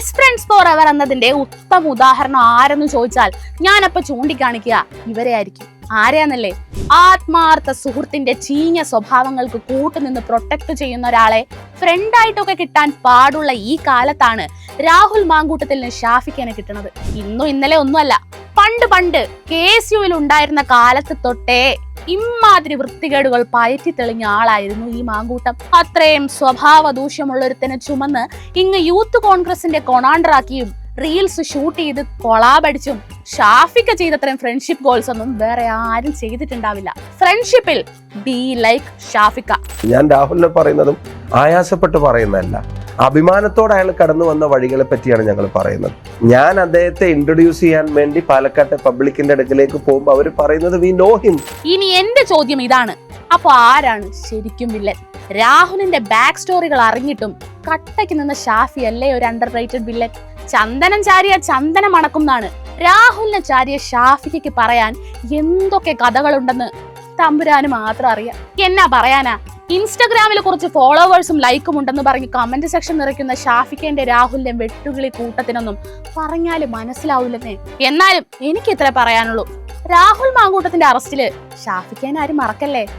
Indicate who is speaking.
Speaker 1: Best friends for ever എന്നതിന്റെ ഉത്തമ ഉദാഹരണം ആരെന്ന് ചോദിച്ചാൽ ഞാനപ്പോ ചൂണ്ടിക്കാണിക്കുക ഇവരെ ആയിരിക്കും. ആരെയാന്നല്ലേ? ആത്മാർത്ഥ സുഹൃത്തിന്റെ ചീഞ്ഞ സ്വഭാവങ്ങൾക്ക് കൂട്ടുനിന്ന് പ്രൊട്ടക്ട് ചെയ്യുന്ന ഒരാളെ ഫ്രണ്ടായിട്ടൊക്കെ കിട്ടാൻ പാടുള്ള ഈ കാലത്താണ് രാഹുൽ മാങ്കൂട്ടത്തിന് ഷാഫിഖിനെ കിട്ടുന്നത്. ഇന്നും ഇന്നലെ ഒന്നുമല്ല, പണ്ട് KSUവിൽ ഉണ്ടായിരുന്ന കാലത്ത് തൊട്ടേ ഇമാതിരി വൃത്തികേടുകൾ പയറ്റി തെളിഞ്ഞ ആളായിരുന്നു ഈ മാങ്കൂട്ടം. അത്രയും സ്വഭാവ ദൂഷ്യമുള്ളൊരുത്തനെ ചുമന്ന് ഇങ്ങ് യൂത്ത് കോൺഗ്രസിന്റെ കൊണാണ്ടറാക്കിയും റീൽസ് ഷൂട്ട് ചെയ്ത് കൊളാബടിച്ചും ഷാഫിക്ക ചെയ്തത്രയും ഫ്രണ്ട്ഷിപ്പ് ഗോൾസ് ഒന്നും വേറെ ആരും ചെയ്തിട്ടുണ്ടാവില്ല. ഫ്രണ്ട്ഷിപ്പിൽ ബി ലൈക്ക് ഷാഫിക്ക.
Speaker 2: ഞാൻ രാഹുലിനെ പറയുന്നതും ആയാസപ്പെട്ട് പറയുന്നതല്ല, അഭിമാനത്തോടെ അയാൾ കടന്നു വന്ന വഴികളെ പറ്റിയാണ് ഞങ്ങൾ പറയുന്നത്. ഞാൻ അദ്ദേഹത്തെ ഇൻട്രൊഡ്യൂസ് ചെയ്യാൻ വേണ്ടി പാലക്കാട്ടെ പബ്ലിക്കിന്റെ അടുക്കിലേക്ക് പോകുമ്പോൾ അവർ പറയുന്നത് വി നോ ഹിം.
Speaker 1: ഇനി എന്റെ ചോദ്യം ഇതാണ്, അപ്പൊ ആരാണ് ശരിക്കും വില്ലൻ? രാഹുലിന്റെ ബാക്ക് സ്റ്റോറികൾ അറിഞ്ഞിട്ടും കട്ടയ്ക്ക് നിന്ന ഷാഫി അല്ലേ ഒരു അണ്ടർ റേറ്റഡ് വില്ലൻ? ചന്ദനം ചാരിയ ചന്ദനം മണക്കുന്നാണ് രാഹുലിനെ ചാരിയ ഷാഫിക്ക് പറയാൻ എന്തൊക്കെ കഥകളുണ്ടെന്ന് തമ്പുരാന് മാത്രം അറിയാം. എന്നാ പറയാനാ? ഇൻസ്റ്റഗ്രാമിൽ കുറച്ച് ഫോളോവേഴ്സും ലൈക്കും ഉണ്ടെന്ന് പറഞ്ഞ് കമന്റ് സെക്ഷൻ നിറയ്ക്കുന്ന ഷാഫിക്കേന്റെ രാഹുലിന്റെ വെട്ടുകിളി കൂട്ടത്തിനൊന്നും പറഞ്ഞാലും മനസ്സിലാവൂലെന്നേ. എന്നാലും എനിക്ക് ഇത്ര പറയാനുള്ളൂ, രാഹുൽ മാങ്കൂട്ടത്തിന്റെ അറസ്റ്റില് ഷാഫിക്കേനെ ആരും മറക്കല്ലേ.